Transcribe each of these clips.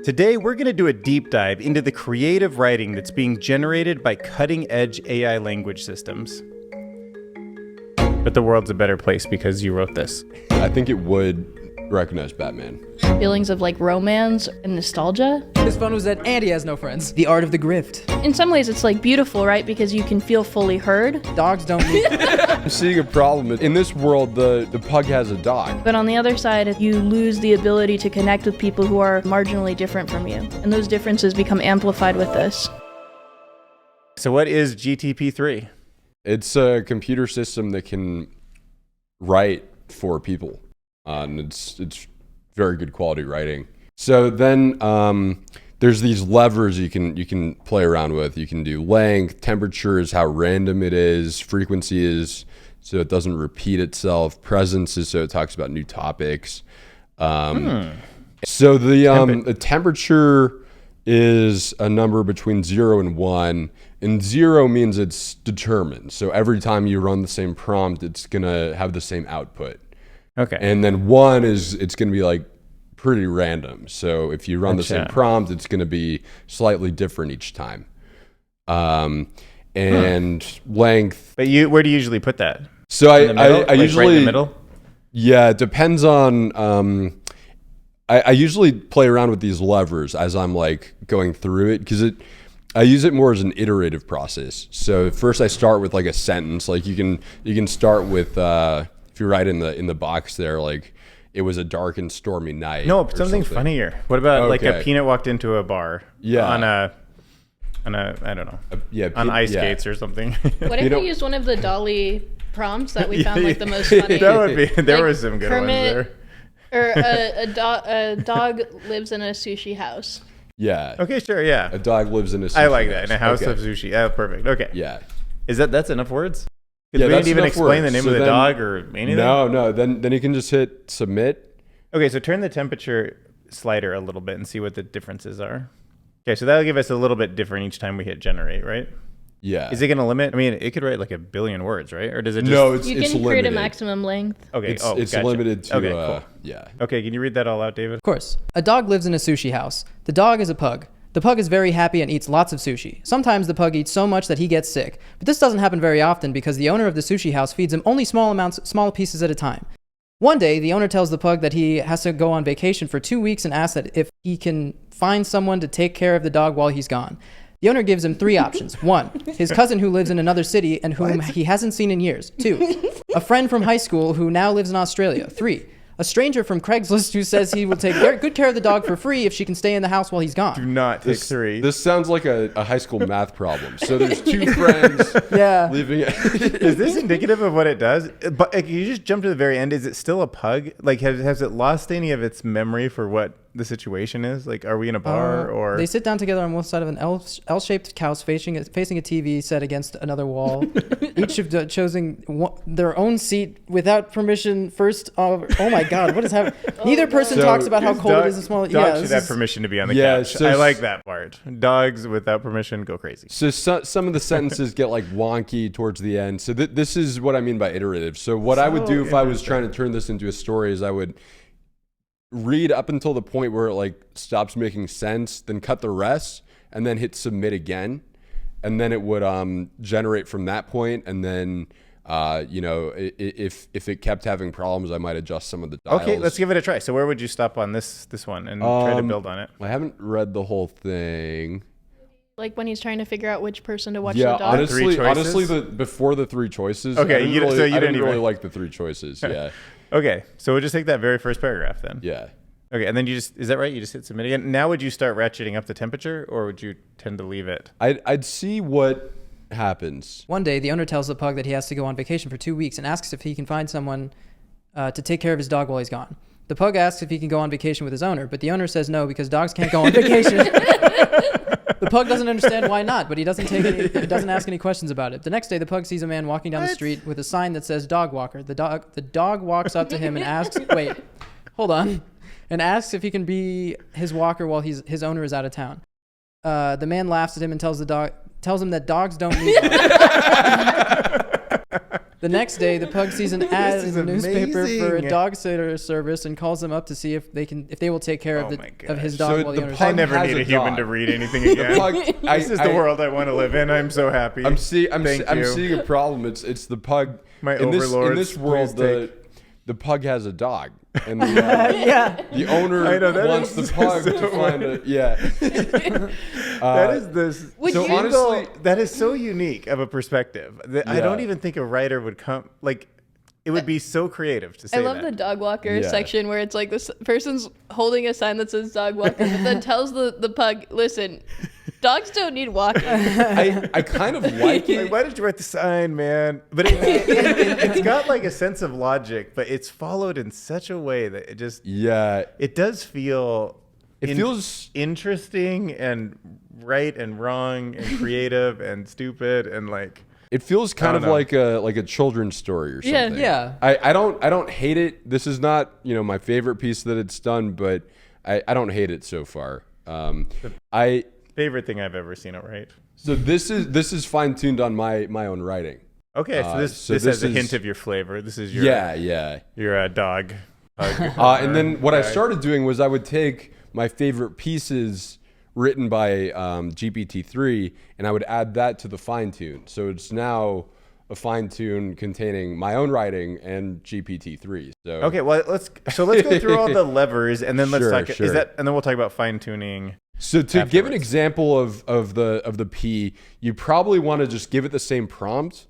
Today, we're going to do a deep dive into the creative writing that's being generated by cutting-edge AI language systems. But the world's a better place because you wrote this. I think it would recognize Batman. Feelings of like romance and nostalgia. His phone was dead and he has no friends. The art of the grift. In some ways it's like beautiful, right? Because you can feel fully heard. Dogs don't need I'm seeing a problem. In this world, the pug has a dog. But on the other side, you lose the ability to connect with people who are marginally different from you. And those differences become amplified with this. So what is GTP3? It's a computer system that can write for people. And it's very good quality writing. So then there's these levers you can play around with. You can do length, temperature is how random it is, frequency is so it doesn't repeat itself, presence is so it talks about new topics. So the temperature is a number between 0 and 1, and 0 means it's determined. So every time you run the same prompt, it's gonna have the same output. Okay. And then 1 is, it's going to be like pretty random. So if you run the same prompt, it's going to be slightly different each time. And length. But where do you usually put that? So I right usually, in the middle? Yeah, it depends on, I usually play around with these levers as I'm like going through it because I use it more as an iterative process. So first I start with like a sentence, like you can start with, if you write in the box there, like, it was a dark and stormy night. No, something funnier. What about like a peanut walked into a bar? Yeah. On a I don't know. On ice skates or something. What if we used one of the Dall-E prompts that we found like the most funny? That would be. There Like were some good Kermit, ones there. Or a dog lives in a sushi house. Yeah. Okay, sure, yeah. A dog lives in a sushi I like that. In a house Okay. of sushi. Oh, perfect. Okay. Yeah. That's enough words? Yeah, we that's didn't even enough explain the words. name So of the then- dog or anything? No. Then you can just hit submit. Okay, so turn the temperature slider a little bit and see what the differences are. Okay, so that'll give us a little bit different each time we hit generate, right? Yeah. Is it going to limit? I mean, it could write like 1 billion words, right? Or does it just... No, it's You it's can limited. create a maximum length. Okay, It's gotcha. limited to Okay, cool. yeah. Okay, can you read that all out, David? Of course. A dog lives in a sushi house. The dog is a pug. The pug is very happy and eats lots of sushi. Sometimes the pug eats so much that he gets sick. But this doesn't happen very often because the owner of the sushi house feeds him only small pieces at a time. One day, the owner tells the pug that he has to go on vacation for 2 weeks and asks that if he can find someone to take care of the dog while he's gone. The owner gives him 3 options. 1, his cousin who lives in another city and whom he hasn't seen in years. 2, a friend from high school who now lives in Australia. 3, a stranger from Craigslist who says he will take good care of the dog for free if she can stay in the house while he's gone. Do not take 3. This sounds like a high school math problem. So there's 2 friends Yeah. leaving it. Is this indicative of what it does? But like, you just jump to the very end. Is it still a pug? Like, has it lost any of its memory for what the situation is? Like, are we in a bar or... They sit down together on one side of an L-shaped couch facing a TV set against another wall. Each of choosing their own seat without permission first. Oh my God, what is happening? Neither person So talks about how cold it is and small. Dogs should have permission to be on the couch. so I like that part. Dogs without permission go crazy. So some of the sentences get like wonky towards the end. So this is what I mean by iterative. So what I would do if I was trying to turn this into a story is I would read up until the point where it like stops making sense, then cut the rest, and then hit submit again, and then it would generate from that point, and then if it kept having problems, I might adjust some of the dials. Okay, let's give it a try. So where would you stop on this one and try to build on it? I haven't read the whole thing. Like when he's trying to figure out which person to watch Yeah, the dog. honestly, before the 3 choices. Okay, I didn't even really like the 3 choices. Yeah. Okay, so we'll just take that very first paragraph then. Yeah. Okay, and then is that right? You just hit submit again. Now would you start ratcheting up the temperature, or would you tend to leave it? I'd see what happens. One day, the owner tells the pug that he has to go on vacation for 2 weeks and asks if he can find someone to take care of his dog while he's gone. The pug asks if he can go on vacation with his owner, but the owner says no because dogs can't go on vacation. The pug doesn't understand why not, but he doesn't ask any questions about it. The next day, the pug sees a man walking down the street with a sign that says dog walker. The dog walks up to him and asks, wait, hold on, and asks if he can be his walker while his owner is out of town. The man laughs at him and tells him that dogs don't need walkers. The next day, the pug sees an ad This in is the newspaper for a amazing. dog sitter service and calls them up to see if they will take care Oh my of his gosh. dog So while the the owner's pug I never has need a a human dog. to read anything again. This is the world I want to live in. I'm so happy. I'm Thank you. seeing a problem. It's the pug. My in overlords, this world, please the pug has a dog, and yeah. the owner I know, that wants is the pug to so find a That is this. Would so you- honestly, That is so unique of a perspective. I don't Yeah. even think a writer would come like. It would be so creative to say I love the that. dog walker Yeah. section where it's like this person's holding a sign that says dog walker, but then tells the pug, listen, dogs don't need walking. I kind of like Like, it. why did you write the sign, man? But it's got like a sense of logic, but it's followed in such a way that it just Yeah, it does feel it feels interesting and right and wrong and creative and stupid and like It feels kind don't of know. like a children's story or Yeah. something. Yeah. I don't hate it. This is not, my favorite piece that it's done, but I don't hate it so far. favorite thing I've ever seen it right. So this is fine tuned on my own writing. Okay, so so this this has a is- hint of your flavor. This is your Yeah. your dog. And then what I guy. started doing was I would take my favorite pieces written by GPT-3 and I would add that to the fine tune. So it's now a fine tune containing my own writing and GPT-3. So Okay, well let's go through all the levers and then let's Sure, talk. sure. Is that and then we'll talk about fine tuning. So to give an afterwards. example of the P, you probably want to just give it the same prompt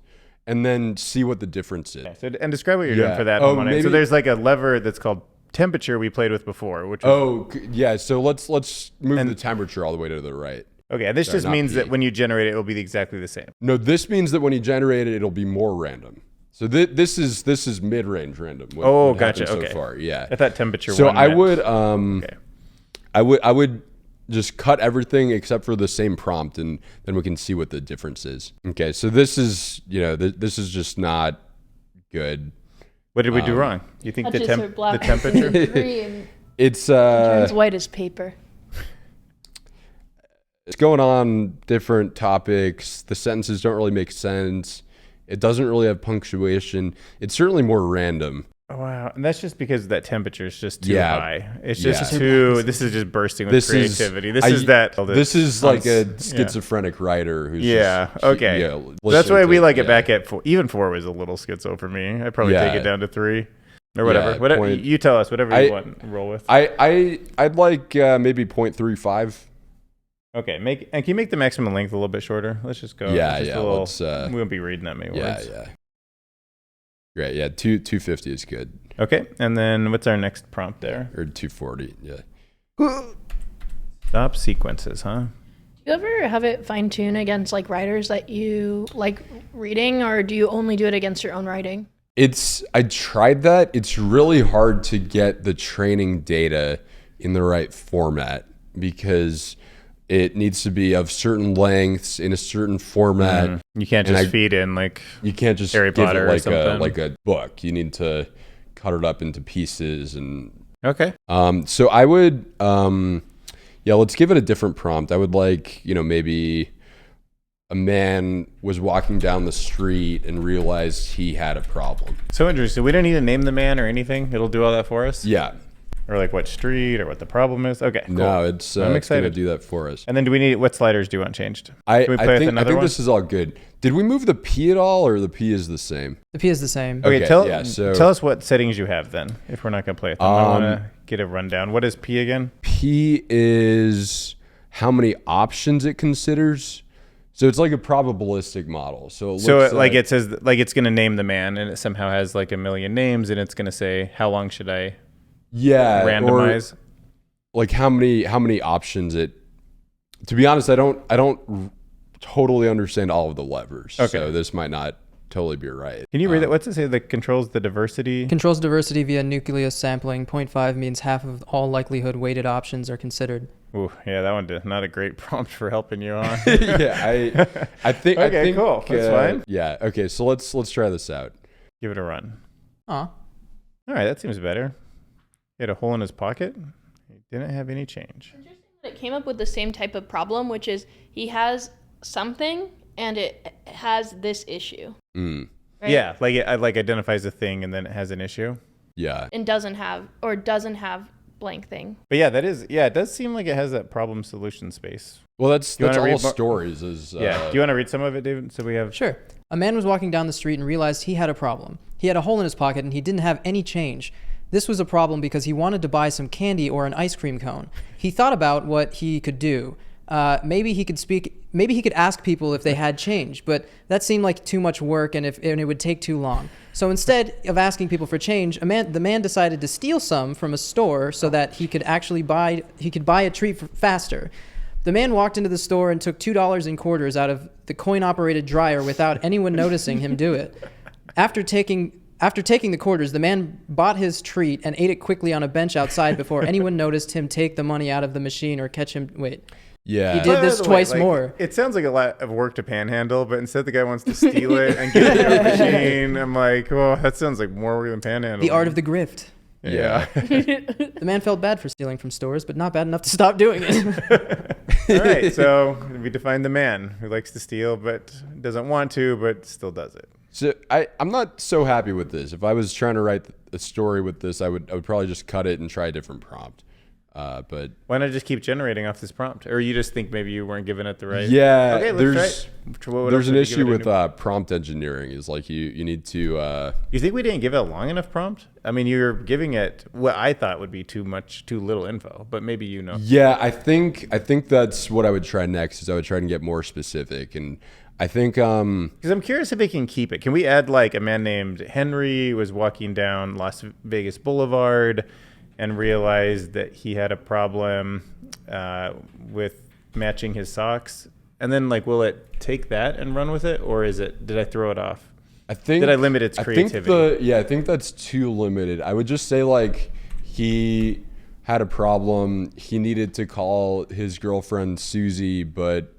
and then see what the difference is. So and describe what you're doing Yeah. for that. Oh, one. So maybe- there's like a lever that's called temperature we played with before, which was, Yeah. So let's move the temperature all the way to the right. okay. And this Sorry, just not means P. that when you generate it, it'll be exactly the same. No, this means that when you generate it, it'll be more random. So this is mid-range random. What gotcha. happened Okay. So far, yeah. I thought temperature. So one I meant- would Okay. I would just cut everything except for the same prompt, and then we can see what the difference is. Okay, so this is this is just not good. What did we do wrong? You think the Touches her black the temperature? green, It's turns white as paper. it's going on different topics. The sentences don't really make sense. It doesn't really have punctuation. It's certainly more random. Oh, wow, and that's just because that temperature is just too Yeah. high. It's just Yeah. too. This is just bursting with creativity. This is This is like a yeah. schizophrenic writer who's Yeah. just, Okay. yeah, That's listening why we to- like it yeah. back at 4. Even 4 was a little schizo for me. I'd probably take Yeah. it down to 3 or whatever. Yeah, Whatever point- you tell us, whatever you want to roll with. I'd like maybe 0.35. Okay, can you make the maximum length a little bit shorter? Let's just go. Yeah, just yeah, a little, let's, we won't be reading that many Yeah, words. yeah. Great. Yeah, 250 is good. Okay, and then what's our next prompt there? Or 240. Yeah. Stop sequences, huh? Do you ever have it fine tune against like writers that you like reading, or do you only do it against your own writing? I tried that. It's really hard to get the training data in the right format because it needs to be of certain lengths in a certain format. You can't And just I- feed in like You can't just Harry give Potter or it something. like a book. You need to cut it up into pieces and okay. so I would let's give it a different prompt. I would like, maybe a man was walking down the street and realized he had a problem. So interesting. We don't need to name the man or anything. It'll do all that for us. Yeah. Or like what street or what the problem is. Okay. Cool. No, it's I'm it's gonna excited. do that for us. And then what sliders do you want changed? I Can we play with think another one? this is all good. Did we move the P at all, or the P is the same? The P is the same. Okay, Okay, tell us what settings you have then, if we're not going to play with them. I want to get a rundown. What is P again? P is how many options it considers. So it's like a probabilistic model. So it looks It says like it's going to name the man, and it somehow has like a million names, and it's going to say how long should I randomize? or like how many options it. To be honest, I don't totally understand all of the levers. Okay. So this might not totally be right. Can you read that? What's it say that controls the diversity? Controls diversity via nucleus sampling. 0.5 means half of all likelihood weighted options are considered. Ooh, yeah, that one not a great prompt for helping you on. Yeah, I think. I Okay, think, cool. That's fine. Yeah. Okay. So let's try this out. Give it a run. Aw. All right, that seems better. He had a hole in his pocket. He didn't have any change. It came up with the same type of problem, which is he has something and it has this issue, Mm. right? Yeah, like it like identifies a thing and then it has an issue. Yeah. And doesn't have blank thing. But yeah, it does seem like it has that problem solution space. Well, that's wanna all read more? stories is. Yeah. Do you want to read some of it, David? So we have. Sure. A man was walking down the street and realized he had a problem. He had a hole in his pocket and he didn't have any change. This was a problem because he wanted to buy some candy or an ice cream cone. He thought about what he could do. Maybe he could ask people if they had change, but that seemed like too much work and it would take too long. So instead of asking people for change, the man decided to steal some from a store so that he could buy a treat faster. The man walked into the store and took $2 in quarters out of the coin-operated dryer without anyone noticing him do it. After taking the quarters, the man bought his treat and ate it quickly on a bench outside before anyone noticed him take the money out of the machine or catch him. Wait. Yeah. He did this twice more. It sounds like a lot of work to panhandle, but instead the guy wants to steal it and give it to a machine. I'm like, oh, that sounds like more work than panhandle. The art of the grift. Yeah. The man felt bad for stealing from stores, but not bad enough to stop doing it. All right, so we defined the man who likes to steal but doesn't want to, but still does it. So I'm not so happy with this. If I was trying to write a story with this, I would probably just cut it and try a different prompt. But why not just keep generating off this prompt? Or you just think maybe you weren't giving it the right? Yeah, Okay, let's try it. there's an issue with prompt engineering. Is like you need to. You think we didn't give it a long enough prompt? I mean, you're giving it what I thought would be too little info, but maybe you know. Yeah, I think that's what I would try next. Is I would try and get more specific, and I think because I'm curious if it can keep it. Can we add like a man named Henry was walking down Las Vegas Boulevard and realized that he had a problem with matching his socks, and then like, will it take that and run with it, or did I throw it off? Did I limit its creativity? I think that's too limited. I would just say like he had a problem. He needed to call his girlfriend Susie, but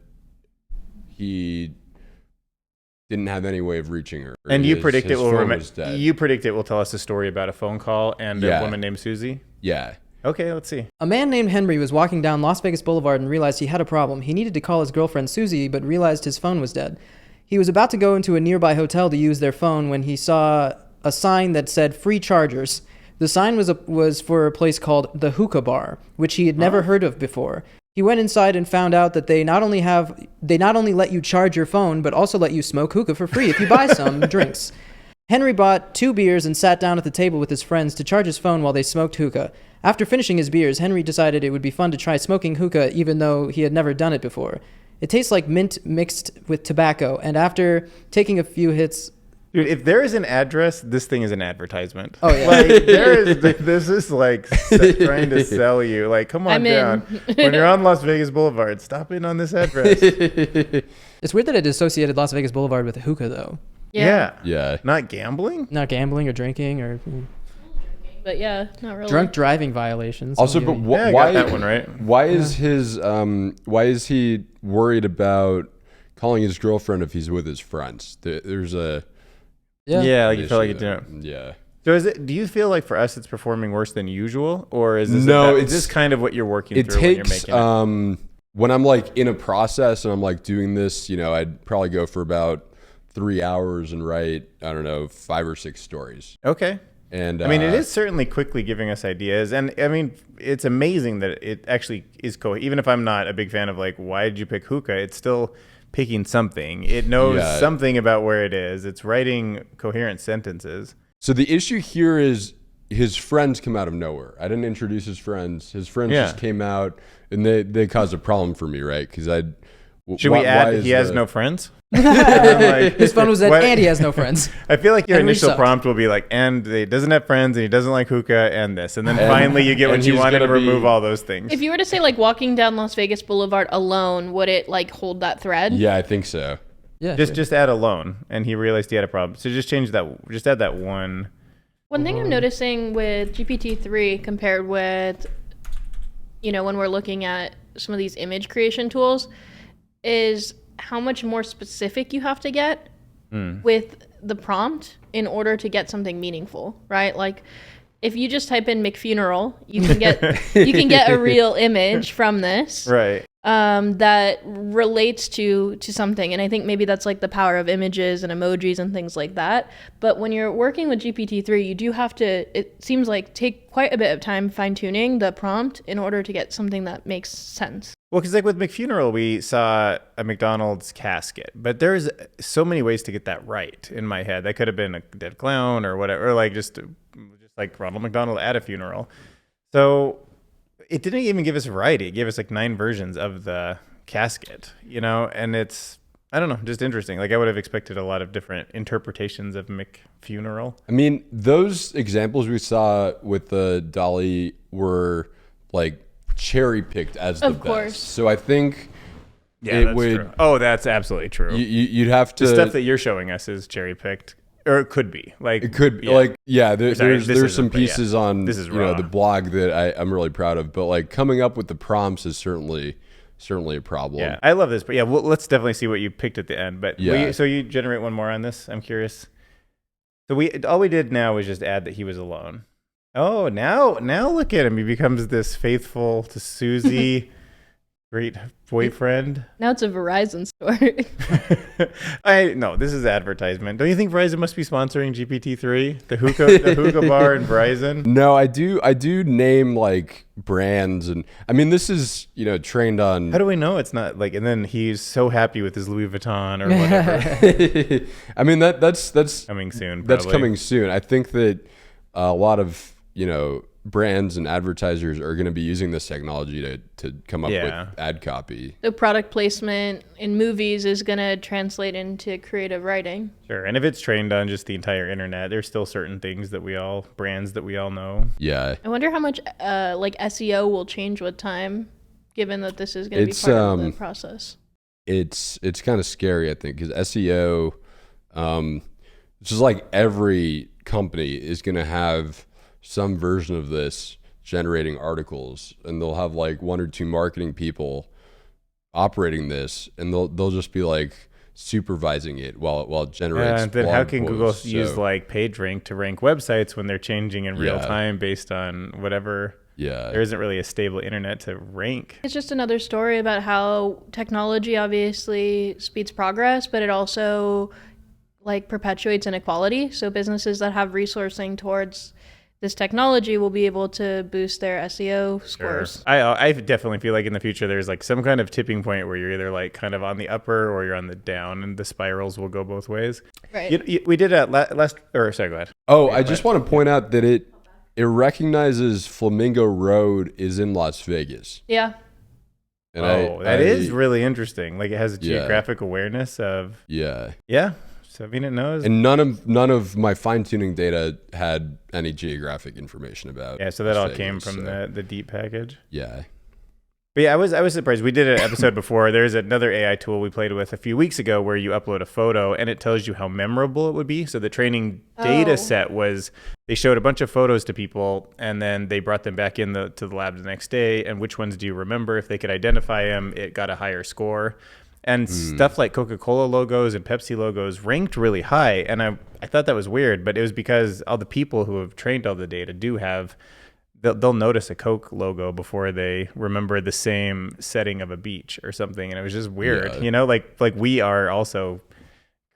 he didn't have any way of reaching her. And you predict it will will tell us a story about a phone call and a woman named Susie? Yeah. Okay, let's see. A man named Henry was walking down Las Vegas Boulevard and realized he had a problem. He needed to call his girlfriend Susie, but realized his phone was dead. He was about to go into a nearby hotel to use their phone when he saw a sign that said free chargers. The sign was for a place called the Hookah Bar, which he had never heard of before. He went inside and found out that they not only let you charge your phone, but also let you smoke hookah for free if you buy some drinks. Henry bought 2 beers and sat down at the table with his friends to charge his phone while they smoked hookah. After finishing his beers, Henry decided it would be fun to try smoking hookah even though he had never done it before. It tastes like mint mixed with tobacco, and after taking a few hits... Dude, if there is an address, this thing is an advertisement. Oh, yeah. Like, this is like trying to sell you. Like, come on down. When you're on Las Vegas Boulevard, stop in on this address. It's weird that it associated Las Vegas Boulevard with hookah, though. Yeah. Not gambling? Not gambling or drinking or... But yeah, not really. Drunk driving violations. Also, but I why got that one right. Why is why is he worried about calling his girlfriend if he's with his friends? There's a like you felt like it didn't. Yeah. So do you feel like for us it's performing worse than usual, or is this is this kind of what you're working through when you're making it? When I'm like in a process and I'm like doing this, I'd probably go for about 3 hours and write, I don't know, 5 or 6 stories. Okay. And I mean, it is certainly quickly giving us ideas, and I mean, it's amazing that it actually is even if I'm not a big fan of like, why did you pick hookah? It's still picking something. It knows something about where it is. It's writing coherent sentences. So the issue here is his friends come out of nowhere. I didn't introduce his friends. His friends just came out, and they caused a problem for me, right? Because should we add that he has no friends? His phone was dead and he has no friends. I feel like your initial prompt will be like, and he doesn't have friends and he doesn't like hookah and this. And then finally you get what you wanted to remove all those things. If you were to say like walking down Las Vegas Boulevard alone, would it like hold that thread? Yeah, I think so. Yeah, just add alone, and he realized he had a problem. So just change that. Just add that one. One thing I'm noticing with GPT-3 compared with, when we're looking at some of these image creation tools, is how much more specific you have to get with the prompt in order to get something meaningful, right? Like if you just type in McFuneral, you can get a real image from this. Right. That relates to something. And I think maybe that's like the power of images and emojis and things like that. But when you're working with GPT-3, you do have to, it seems like, take quite a bit of time fine-tuning the prompt in order to get something that makes sense. Well, because like with McFuneral, we saw a McDonald's casket, but there's so many ways to get that right in my head. That could have been a dead clown or whatever, or like just like Ronald McDonald at a funeral. So it didn't even give us variety. It gave us like 9 versions of the casket, you know, and it's, I don't know, just interesting. Like I would have expected a lot of different interpretations of McFuneral. I mean, those examples we saw with the Dall-E were like cherry picked as the Of course. best. So I think Yeah, it that's would. true. Oh, that's absolutely true. You'd have to. The stuff that you're showing us is cherry picked, or it could be. Like It could yeah. like there's Sorry, this there's some isn't, but yeah. pieces on This is you know raw. the blog that I'm really proud of, but like coming up with the prompts is certainly a problem. Yeah, I love this, but yeah, well, let's definitely see what you picked at the end. But Yeah. so you generate one more on this? I'm curious. So all we did now was just add that he was alone. Oh, now look at him. He becomes this faithful to Susie, great boyfriend. Now it's a Verizon store. No, this is advertisement. Don't you think Verizon must be sponsoring GPT-3? The hookah bar and Verizon? No, I do name like brands, and I mean this is trained on. How do we know it's not like? And then he's so happy with his Louis Vuitton or whatever. I mean that's Coming soon. That's probably. coming soon. I think that a lot of brands and advertisers are going to be using this technology to come up with ad copy. The product placement in movies is going to translate into creative writing. Sure. And if it's trained on just the entire internet, there's still certain things brands that we all know. Yeah. I wonder how much like SEO will change with time, given that this is going to be part of the process. It's kind of scary, I think, because SEO, it's just like every company is going to have some version of this generating articles, and they'll have like 1 or 2 marketing people operating this, and they'll just be like supervising it while it generates. And then how can Google posts. use like PageRank to rank websites when they're changing in real time based on whatever? Yeah. There isn't really a stable internet to rank. It's just another story about how technology obviously speeds progress, but it also like perpetuates inequality. So businesses that have resourcing towards this technology will be able to boost their SEO scores. Sure. I definitely feel like in the future there's like some kind of tipping point where you're either like kind of on the upper or you're on the down, and the spirals will go both ways. Right. We did a last, or sorry, go ahead. Oh, I just want to point out that it recognizes Flamingo Road is in Las Vegas. Yeah. And that is really interesting. Like it has a geographic awareness of. Yeah. Yeah. So I mean, it knows. And none of my fine tuning data had any geographic information about. Yeah, so that Las all Vegas, came from the deep package. Yeah. But yeah, I was surprised. We did an episode before. There's another AI tool we played with a few weeks ago where you upload a photo and it tells you how memorable it would be. So the training data set was, they showed a bunch of photos to people and then they brought them back to the lab the next day. And which ones do you remember? If they could identify them, it got a higher score. And stuff like Coca-Cola logos and Pepsi logos ranked really high. And I thought that was weird, but it was because all the people who have trained all the data do have, they'll notice a Coke logo before they remember the same setting of a beach or something. And it was just weird, like we are also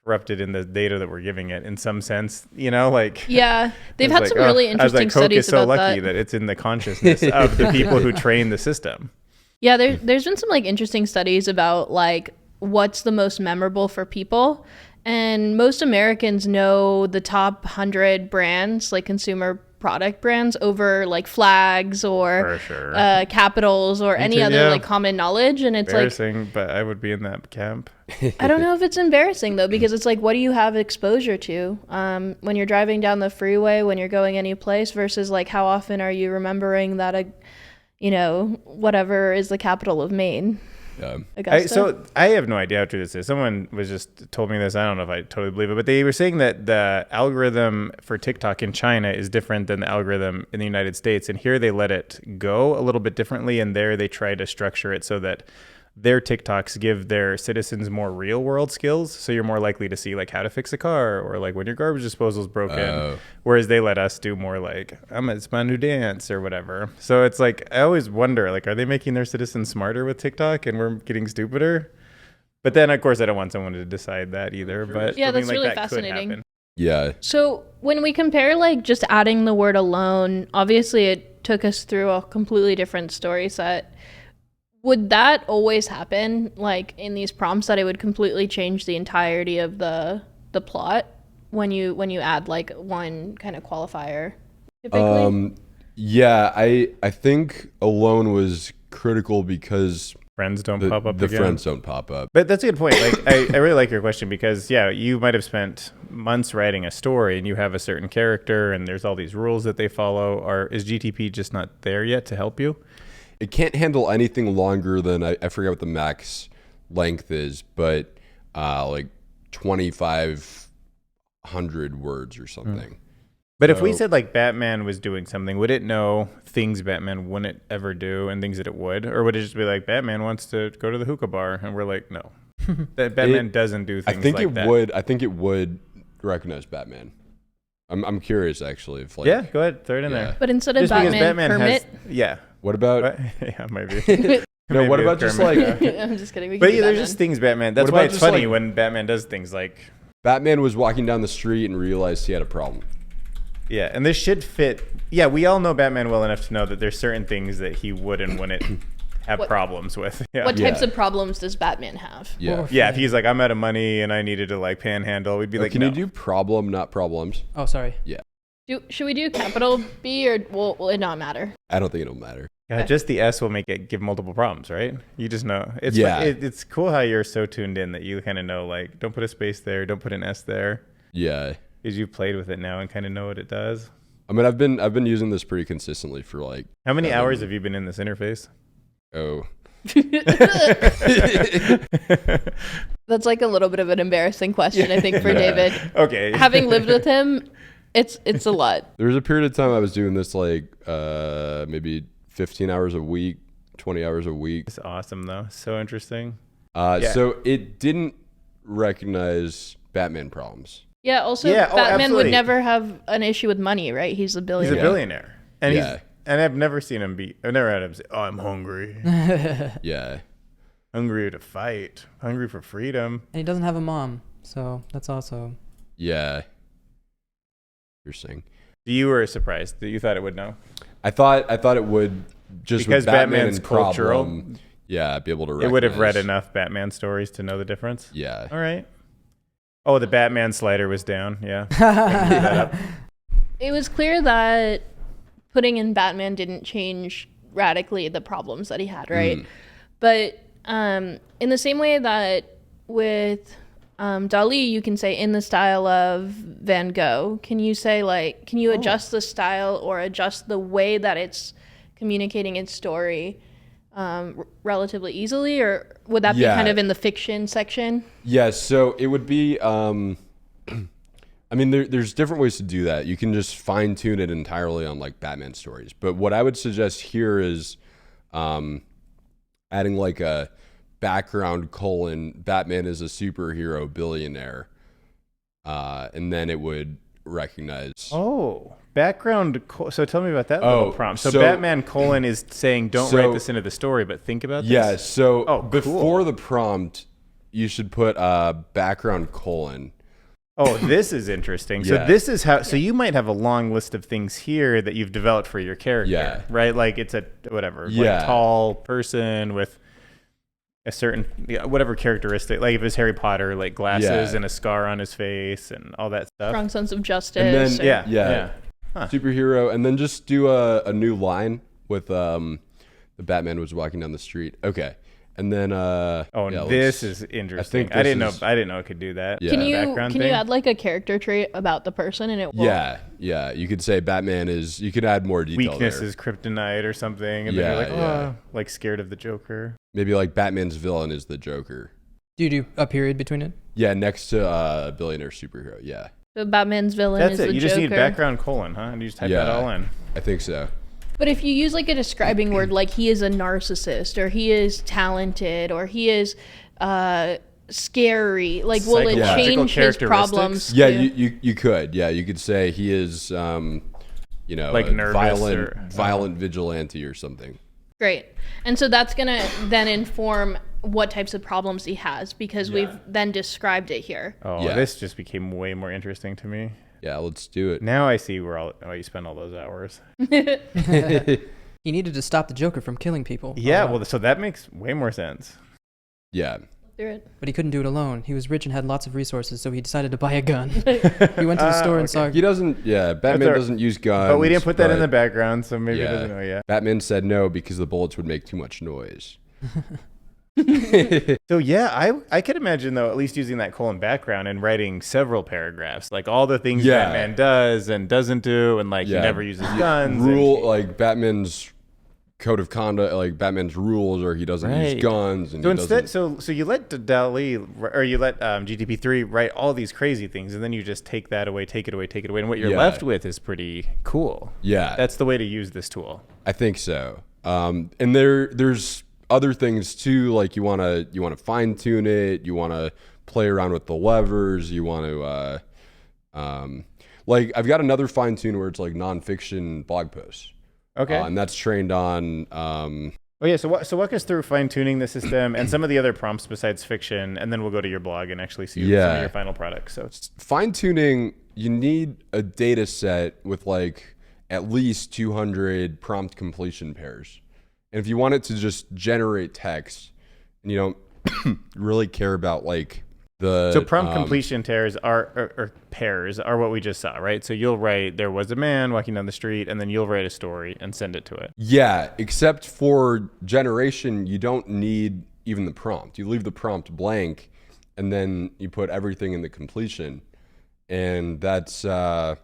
corrupted in the data that we're giving it in some sense, like. Yeah, they've had some really interesting Coke studies is so about lucky that it's in the consciousness of the people who train the system. Yeah, there's been some like interesting studies about like what's the most memorable for people. And most Americans know the top 100 brands, like consumer product brands, over like flags or capitals or any other like common knowledge. And it's embarrassing, but I would be in that camp. I don't know if it's embarrassing though, because it's like, what do you have exposure to when you're driving down the freeway, when you're going any place, versus like how often are you remembering that whatever is the capital of Maine. So I have no idea how true this is. Someone was just told me this. I don't know if I totally believe it, but they were saying that the algorithm for TikTok in China is different than the algorithm in the United States. And here they let it go a little bit differently. And there they try to structure it so that their TikToks give their citizens more real world skills. So you're more likely to see like how to fix a car or like when your garbage disposal is broken. Whereas they let us do more like, it's my new dance or whatever. So it's like, I always wonder, like, are they making their citizens smarter with TikTok and we're getting stupider? But then, of course, I don't want someone to decide that either. But yeah, I mean, that's really that fascinating. could happen. Yeah. So when we compare like just adding the word alone, obviously it took us through a completely different story set. Would that always happen, like in these prompts, that it would completely change the entirety of the plot when you add like one kind of qualifier? Typically? Yeah, I think alone was critical because Friends don't pop up the again. friends don't pop up. But that's a good point. Like, I really like your question because, yeah, you might have spent months writing a story and you have a certain character and there's all these rules that they follow. Is GTP just not there yet to help you? It can't handle anything longer than, I forget what the max length is, but like 2,500 words or something. But if we said like Batman was doing something, would it know things Batman wouldn't ever do and things that it would? Or would it just be like Batman wants to go to the hookah bar and we're like, no. That Batman doesn't do things like that. I think it would recognize Batman. I'm curious actually if like Yeah, go ahead, throw it in there. But instead of Just because Batman, Kermit? yeah. What about What? Yeah, maybe. no? What Maybe about with just Kermit. like I'm just kidding. We can But do yeah, there's Batman. just things Batman. That's What why about it's just, funny like- when Batman does things like Batman was walking down the street and realized he had a problem. yeah, and this should fit. Yeah, we all know Batman well enough to know that there's certain things that he would and wouldn't have problems with. Yeah. What types Yeah. of problems does Batman have? Yeah. Yeah, if he's like, I'm out of money and I needed to like panhandle, we'd be like, Can no. you do problem, not problems? Oh, sorry. Should we do capital B or will it not matter? I don't think it'll matter. Yeah, just the S will make it give multiple problems, right? You just know. It's Yeah. it's cool how you're so tuned in that you kind of know, like, don't put a space there, don't put an S there. Yeah. Because you've played with it now and kind of know what it does. I mean, I've been using this pretty consistently for like. How many hours have you been in this interface? Oh. That's like a little bit of an embarrassing question, I think, for David. Okay. Having lived with him, it's a lot. There was a period of time I was doing this like maybe 15 hours a week, 20 hours a week. It's awesome, though. So interesting. So it didn't recognize Batman problems. Yeah, also Yeah, Batman absolutely. would never have an issue with money, right? He's a He's billionaire. a billionaire. And Yeah. and I've never seen him I've never had him say, oh, I'm hungry. Yeah. Hungry to fight. Hungry for freedom. And he doesn't have a mom, so that's also. Yeah. Interesting. You were surprised that you thought it would know. I thought it would just Because with Batman Batman's and cultural. problem, yeah, be able to recognize. It would have read enough Batman stories to know the difference. Yeah. All right. Oh, the Batman slider was down. Yeah. Gotta keep that up. It was clear that putting in Batman didn't change radically the problems that he had, right? But in the same way that with Dall-E, you can say in the style of Van Gogh, can you say like, can you adjust the style or adjust the way that it's communicating its story relatively easily, or would that be kind of in the fiction section? Yeah, so it would be I mean there's different ways to do that. You can just fine tune it entirely on like Batman stories. But what I would suggest here is adding like a background : Batman is a superhero billionaire. And then it would recognize Oh, background. So tell me about that little prompt. So, so- Batman : is saying, don't so- write this into the story, but think about this. Yeah, so Oh, before cool. the prompt, you should put background : Oh, this is interesting. So Yeah. this is how. So you might have a long list of things here that you've developed for your character. Yeah. Right. Like it's a whatever. Yeah. Like tall person with a certain whatever characteristic. Like if it's Harry Potter, like glasses Yeah. and a scar on his face and all that stuff. Strong sense of justice. And then or- Yeah. superhero, and then just do a new line with the Batman was walking down the street. Okay, and then Oh, yeah, this let's- is interesting. think I didn't this is- know. I didn't know it could do that. Yeah. Can The you background can thing. you add like a character trait about the person and it will yeah. You could say Batman is. You could add more detail Weakness there. is kryptonite or something, and Yeah, then you're like, yeah. oh, like scared of the Joker. Maybe like Batman's villain is the Joker. Do you do a period between it? Yeah, next to a billionaire superhero. Yeah, So Batman's villain That's is it. the You Joker. just need background : and you just type that Yeah. all in. I think so. But if you use like a describing word, like he is a narcissist, or he is talented, or he is scary, like will it Psychological change his problems? Yeah, too? you could. Yeah, you could say he is, you know, Like a nervous violent vigilante or something. Great. And so that's going to then inform what types of problems he has, because we've then described it here. Oh, Yeah. this just became way more interesting to me. Yeah, let's do it. Now I see why you spend all those hours. He needed to stop the Joker from killing people. Yeah, well, so that makes way more sense. Yeah. Through it. But he couldn't do it alone. He was rich and had lots of resources, so he decided to buy a gun. He went to the store and saw... He doesn't, Batman doesn't use guns. But we didn't put that in the background, so maybe he doesn't know yet. Batman said no because the bullets would make too much noise. So yeah, I could imagine though, at least using that colon background and writing several paragraphs, like all the things Batman does and doesn't do, and like he never uses guns. Like Batman's code of conduct, like Batman's rules, or he doesn't use guns. And so instead, so you let Dall-E or you let GTP3 write all these crazy things, and then you just take that away, take it away, and what you're left with is pretty cool. Yeah, that's the way to use this tool. I think so. And there's other things too, like you want to fine tune it, you want to play around with the levers, you want to like I've got another fine tune where it's like nonfiction blog posts. Okay. And that's trained on Oh yeah, so walk us through fine tuning the system and some of the other prompts besides fiction, and then we'll go to your blog and actually see some of your final products. So fine tuning, you need a data set with like at least 200 prompt completion pairs. And if you want it to just generate text, and you don't really care about like the prompt completion pairs are what we just saw, right? So you'll write, there was a man walking down the street, and then you'll write a story and send it to it. Yeah, except for generation, you don't need even the prompt. You leave the prompt blank, and then you put everything in the completion, and that's how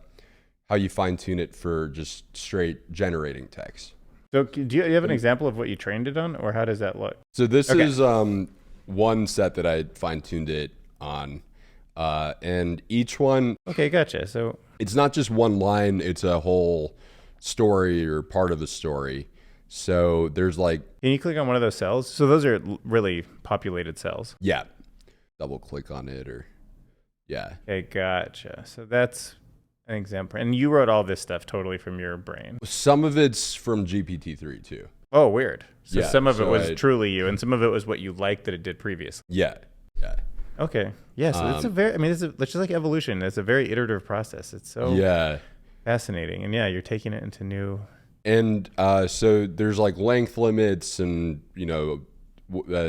you fine tune it for just straight generating text. So do you have an example of what you trained it on, or how does that look? So this is one set that I fine tuned it on, and each one. Okay, gotcha. So it's not just one line; it's a whole story or part of the story. So there's like. Can you click on one of those cells? So those are really populated cells. Yeah. Double click on it, or Okay, gotcha. So that's an example, and you wrote all this stuff totally from your brain. Some of it's from GPT-3 too. Oh, weird. So Yeah, some of it so was truly you, and some of it was what you liked that it did previously. Yeah. Okay. Yeah. So it's it's just like evolution. It's a very iterative process. It's so fascinating, and you're taking it into new. And so there's like length limits, and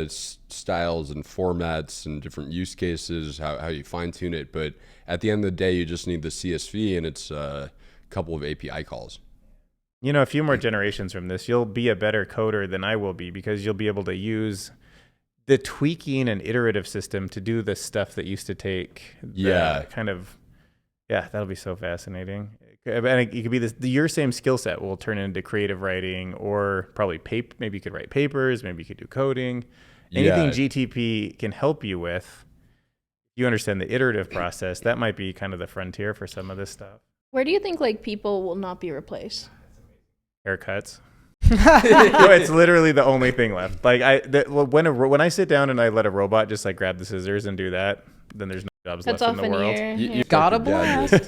styles and formats and different use cases, how you fine tune it. But at the end of the day, you just need the CSV, and it's a couple of API calls. A few more generations from this, you'll be a better coder than I will be, because you'll be able to use the tweaking and iterative system to do the stuff that used to take that'll be so fascinating. And it could be your same skill set will turn into creative writing, or probably maybe you could write papers, maybe you could do coding. Anything GTP can help you with, you understand the iterative process, that might be kind of the frontier for some of this stuff. Where do you think like people will not be replaced? Haircuts. No, it's literally the only thing left. Like when I sit down and I let a robot just like grab the scissors and do that, then there's no jobs left in the world. You got a blast.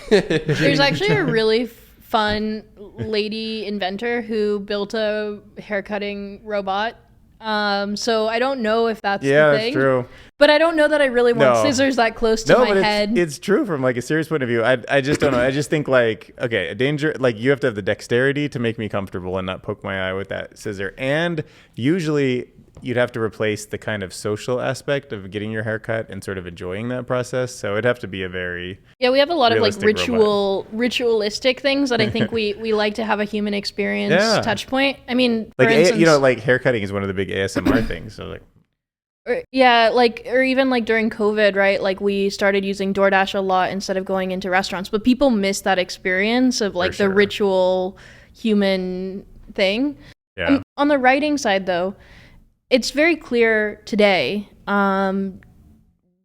There's actually a really fun lady inventor who built a haircutting robot. So I don't know if that's the thing. Yeah, that's true. But I don't know that I really want scissors that close to my head. It's true from like a serious point of view. I just don't know. I just think like, okay, a danger, like you have to have the dexterity to make me comfortable and not poke my eye with that scissor. And usually you'd have to replace the kind of social aspect of getting your hair cut and sort of enjoying that process. So it'd have to be a very we have a lot of like ritualistic things that I think we like to have a human experience touch point. I mean, like for instance, like hair cutting is one of the big ASMR things. So like. Or even like during COVID, right? Like we started using DoorDash a lot instead of going into restaurants, but people miss that experience of like the ritual human thing. Yeah. On the writing side though, it's very clear today,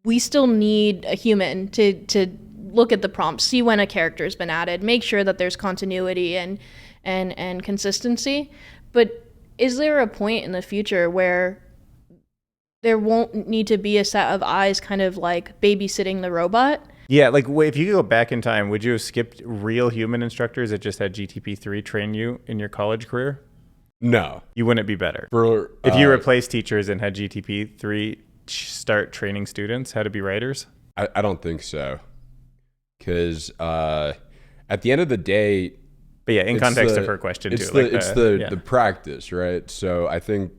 we still need a human to look at the prompt, see when a character's been added, make sure that there's continuity and and consistency. But is there a point in the future where there won't need to be a set of eyes kind of like babysitting the robot? Yeah, like if you go back in time, would you have skipped real human instructors that just had GTP3 train you in your college career? No. You wouldn't be better. If you replaced teachers and had GTP3 start training students how to be writers? I don't think so. Because at the end of the day... But yeah, in context of her question it's too. It's the practice, right? So I think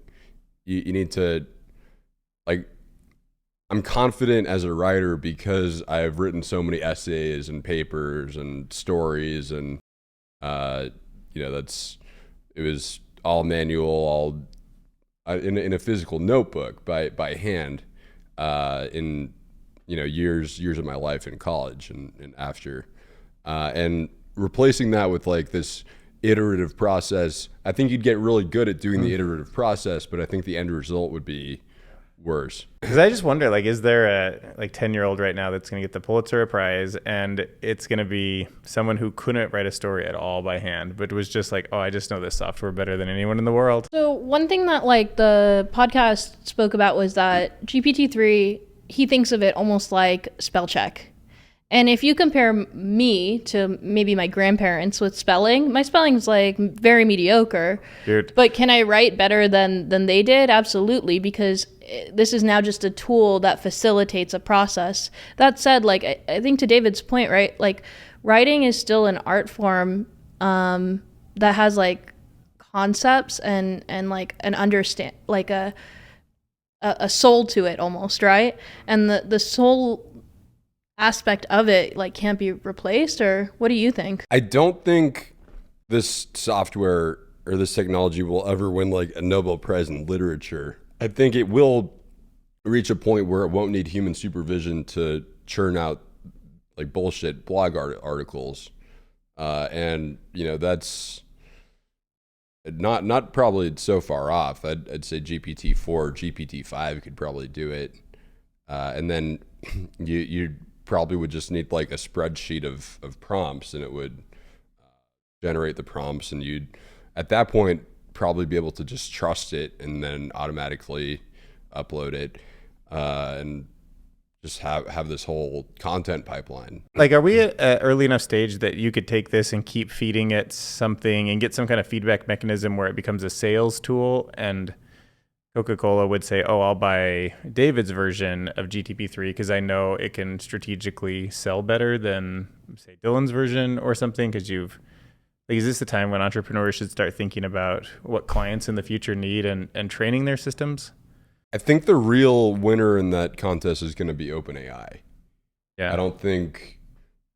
you need to... Like, I'm confident as a writer because I've written so many essays and papers and stories, and it was all manual, all in a physical notebook by hand in years of my life in college and after, and replacing that with like this iterative process. I think you'd get really good at doing the iterative process, but I think the end result would be worse. Because I just wonder, like, is there a 10-year-old right now that's going to get the Pulitzer Prize, and it's going to be someone who couldn't write a story at all by hand, but was just like, oh, I just know this software better than anyone in the world. So one thing that like the podcast spoke about was that GPT-3, he thinks of it almost like spell check. And if you compare me to maybe my grandparents with spelling, my spelling's like very mediocre. Dude. But can I write better than they did? Absolutely, because this is now just a tool that facilitates a process. That said, like I think to David's point, right? Like writing is still an art form that has like concepts and like an understand like a soul to it almost, right? And the soul aspect of it like can't be replaced, or what do you think? I don't think this software or this technology will ever win like a Nobel Prize in literature. I think it will reach a point where it won't need human supervision to churn out like bullshit blog articles, and that's not probably so far off. I'd say GPT-4, GPT-5 could probably do it, and then you probably would just need like a spreadsheet of prompts, and it would generate the prompts, and you'd at that point probably be able to just trust it and then automatically upload it, and just have this whole content pipeline. Like, are we at an early enough stage that you could take this and keep feeding it something and get some kind of feedback mechanism where it becomes a sales tool, and Coca-Cola would say, oh, I'll buy David's version of GTP3 because I know it can strategically sell better than, say, Dylan's version or something? Because is this the time when entrepreneurs should start thinking about what clients in the future need and training their systems? I think the real winner in that contest is going to be OpenAI. Yeah. I don't think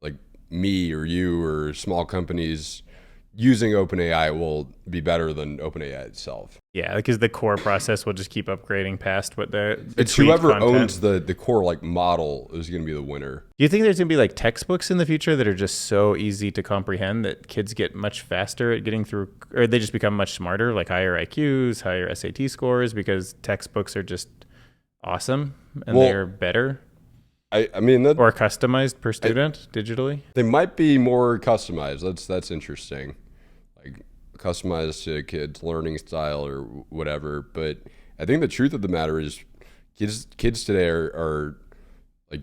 like me or you or small companies using OpenAI will be better than OpenAI itself. Yeah, because the core process will just keep upgrading past what the it's whoever owns the core like model is going to be the winner. Do you think there's going to be like textbooks in the future that are just so easy to comprehend that kids get much faster at getting through, or they just become much smarter, like higher IQs, higher SAT scores, because textbooks are just awesome and they're better? I mean, or customized per student digitally? They might be more customized. That's interesting. Like customized to a kid's learning style or whatever. But I think the truth of the matter is kids today are like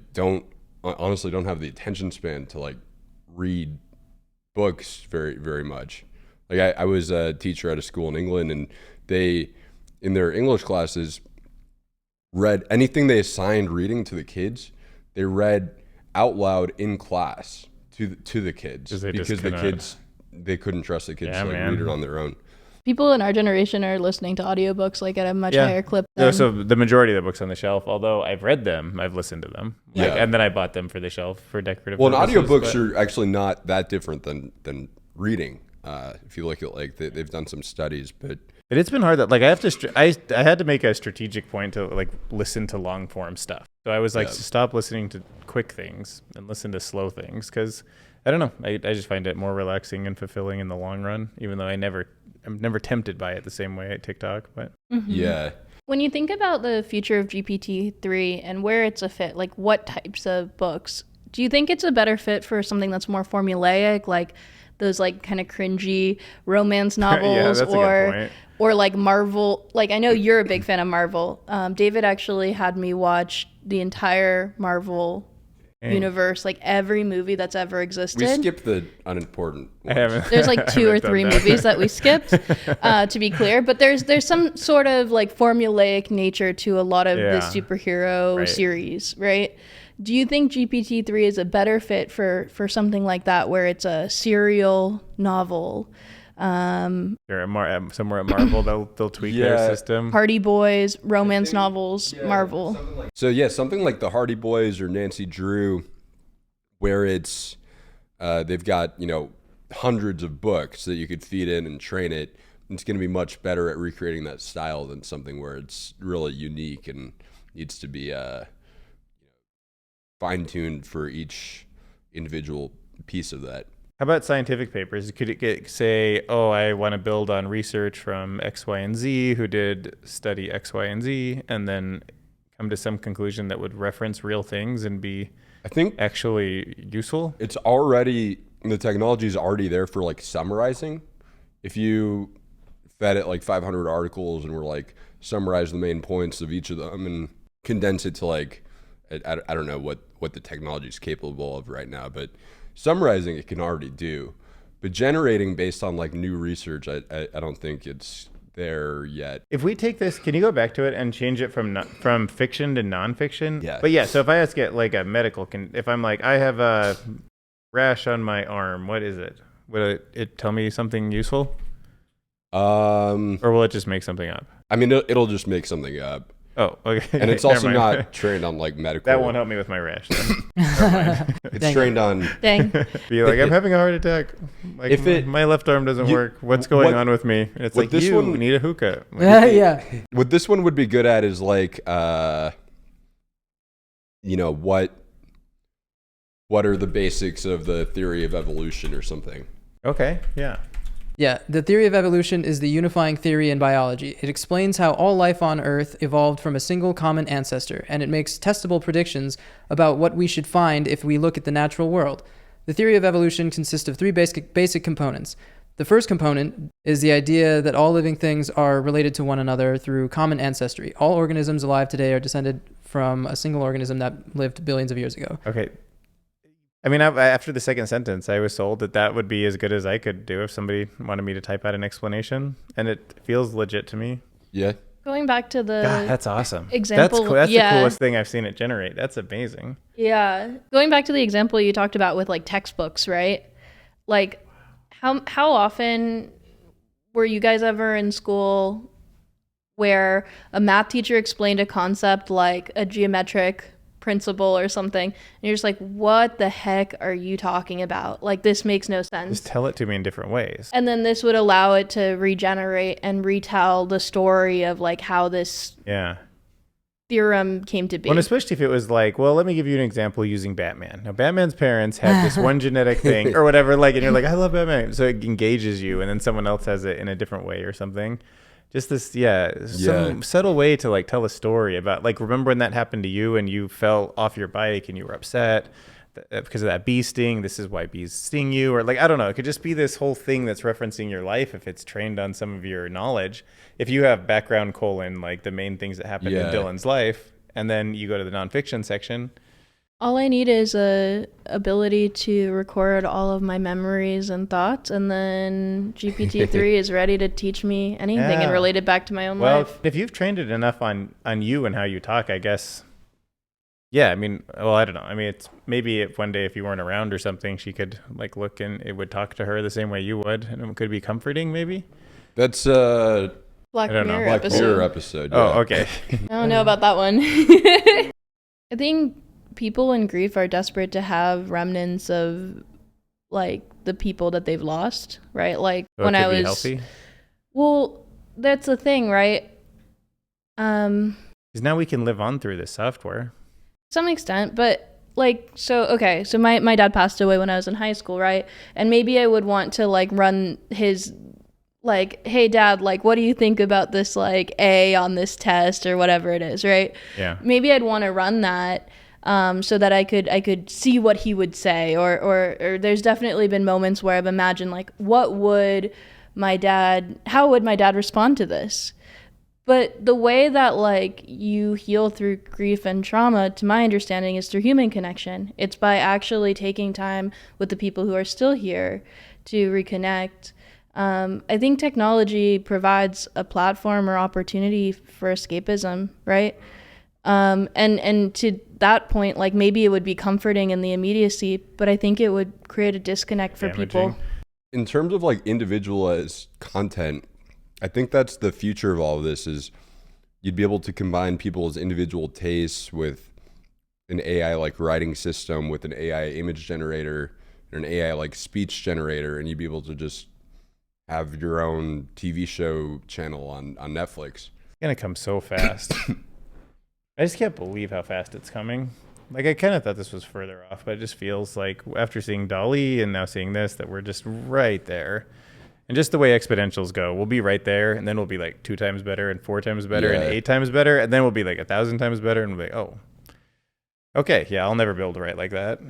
honestly don't have the attention span to like read books very, very much. Like I was a teacher at a school in England, and they, in their English classes, read anything they assigned reading to the kids. They read out loud in class to the kids because the kids, they couldn't trust the kids to read it on their own. People in our generation are listening to audiobooks like at a much higher clip than... So the majority of the books on the shelf, although I've read them, I've listened to them. And then I bought them for the shelf for decorative purposes. And audiobooks are actually not that different than reading. If you look at like they've done some studies, but it's been hard that like I had to make a strategic point to like listen to long form stuff. So I was like, stop listening to quick things and listen to slow things, because I don't know, I just find it more relaxing and fulfilling in the long run, even though I'm never tempted by it the same way at TikTok. But yeah. When you think about the future of GPT-3 and where it's a fit, like what types of books, do you think it's a better fit for something that's more formulaic, like those like kind of cringy romance novels, Yeah, that's a good point. or like Marvel. Like I know you're a big fan of Marvel. David actually had me watch the entire Marvel universe, like every movie that's ever existed. We skipped the unimportant ones. I haven't. There's like two or three movies that we skipped, to be clear. But there's some sort of like formulaic nature to a lot of the superhero series, right? Do you think GPT-3 is a better fit for something like that, where it's a serial novel? Somewhere at Marvel, they'll tweak their system. Hardy Boys, romance novels, Marvel. Something like the Hardy Boys or Nancy Drew, where it's they've got hundreds of books that you could feed in and train it. It's going to be much better at recreating that style than something where it's really unique and needs to be fine-tuned for each individual piece of that. How about scientific papers? Could it say, oh, I want to build on research from X, Y, and Z who did study X, Y, and Z, and then come to some conclusion that would reference real things and be, I think, actually useful? The technology is already there for like summarizing. If you fed it like 500 articles and were like, summarize the main points of each of them and condense it to like, I don't know what the technology is capable of right now, but summarizing it can already do, but generating based on like new research, I don't think it's there yet. If we take this, can you go back to it and change it from fiction to nonfiction? Yeah. But yeah, so if I ask it like a medical, if I'm like, I have a rash on my arm, what is it? Will it tell me something useful? Or will it just make something up? I mean, it'll just make something up. Oh, okay. And it's also not trained on like medical. That won't help me with my rash then. It's trained on. Dang. Be like, I'm having a heart attack. Like, my left arm doesn't work. What's going on with me? And it's like, this you need a hookah. Like, yeah. What this one would be good at is like, what are the basics of the theory of evolution or something? Okay, yeah. Yeah, the theory of evolution is the unifying theory in biology. It explains how all life on Earth evolved from a single common ancestor, and it makes testable predictions about what we should find if we look at the natural world. The theory of evolution consists of three basic components. The first component is the idea that all living things are related to one another through common ancestry. All organisms alive today are descended from a single organism that lived billions of years ago. Okay. I mean, after the second sentence, I was sold that would be as good as I could do if somebody wanted me to type out an explanation, and it feels legit to me. Yeah. Going back to the that's awesome. Example, that's the coolest thing I've seen it generate. That's amazing. Yeah. Going back to the example you talked about with like textbooks, right? Like how often were you guys ever in school where a math teacher explained a concept like a geometric principle or something, and you're just like, what the heck are you talking about? Like, this makes no sense. Just tell it to me in different ways. And then this would allow it to regenerate and retell the story of like how this theorem came to be. Well, especially if it was like, well, let me give you an example using Batman. Now, Batman's parents had this one genetic thing or whatever, like, and you're like, I love Batman. So it engages you, and then someone else has it in a different way or something. Just this, some subtle way to like tell a story about, like, remember when that happened to you and you fell off your bike and you were upset because of that bee sting? This is why bees sting you. Or like, I don't know. It could just be this whole thing that's referencing your life if it's trained on some of your knowledge. If you have background like the main things that happened in Dylan's life, and then you go to the nonfiction section. All I need is a ability to record all of my memories and thoughts, and then GPT-3 is ready to teach me anything and relate it back to my own life. Well, if you've trained it enough on you and how you talk, I guess. Yeah, I mean, well, I don't know. I mean, it's maybe if one day if you weren't around or something, she could like look and it would talk to her the same way you would, and it could be comforting, maybe. That's Black Mirror episode. Yeah. Oh, okay. I don't know about that one. I think people in grief are desperate to have remnants of like the people that they've lost, right? Like so when I was healthy? Well, that's the thing, right? Because now we can live on through this software. To some extent, but like, so my dad passed away when I was in high school, right? And maybe I would want to like run his like, hey dad, like, what do you think about this like A on this test or whatever it is, right? Yeah. Maybe I'd want to run that. so that I could see what he would say, or there's definitely been moments where I've imagined like, how would my dad respond to this? But the way that like you heal through grief and trauma, to my understanding, is through human connection. It's by actually taking time with the people who are still here to reconnect. I think technology provides a platform or opportunity for escapism, right? And to that point, like maybe it would be comforting in the immediacy, but I think it would create a disconnect for people. In terms of like individualized content, I think that's the future of all of this, is you'd be able to combine people's individual tastes with an AI like writing system, with an AI image generator, and an AI like speech generator, and you'd be able to just have your own TV show channel on Netflix. It's gonna come so fast. I just can't believe how fast it's coming. Like, I kind of thought this was further off, but it just feels like after seeing Dall-E and now seeing this, that we're just right there. And just the way exponentials go, we'll be right there, and then we'll be like 2 times better and 4 times better and 8 times better, and then we'll be like 1,000 times better, and we'll be like, oh, okay, yeah, I'll never be able to write like that.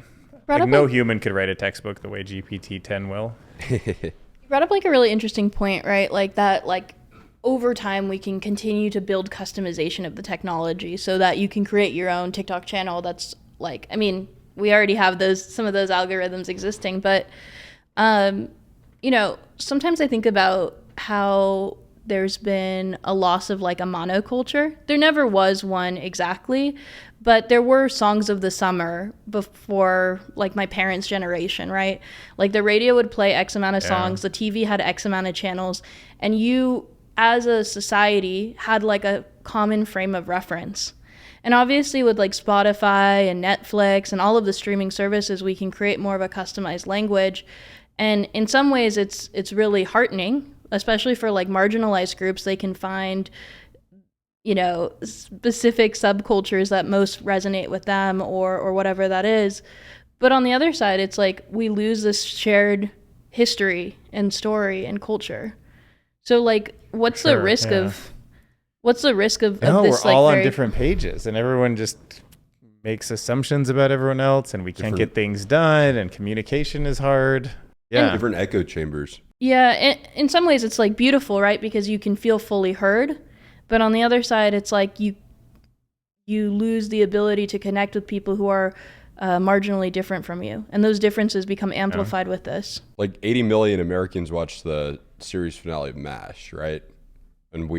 Like, no human could write a textbook the way GPT-10 will. You brought up like a really interesting point, right? Like that, like over time we can continue to build customization of the technology so that you can create your own TikTok channel. That's like, I mean, we already have some of those algorithms existing, but you know, sometimes I think about how there's been a loss of like a monoculture. There never was one exactly, but there were songs of the summer before like my parents' generation, right? Like the radio would play X amount of songs, the TV had X amount of channels, and you as a society had like a common frame of reference. And obviously with like Spotify and Netflix and all of the streaming services, we can create more of a customized language. And in some ways, it's really heartening, especially for like marginalized groups. They can find, you know, specific subcultures that most resonate with them, or whatever that is. But on the other side, it's like we lose this shared history and story and culture. So like, what's the risk of this? We're all on different pages, and everyone just makes assumptions about everyone else, and we can't get things done, and communication is hard. Yeah, different echo chambers. Yeah, in some ways it's like beautiful, right? Because you can feel fully heard. But on the other side, it's like you lose the ability to connect with people who are marginally different from you. And those differences become amplified with this. Like 80 million Americans watched the series finale of MASH, right? And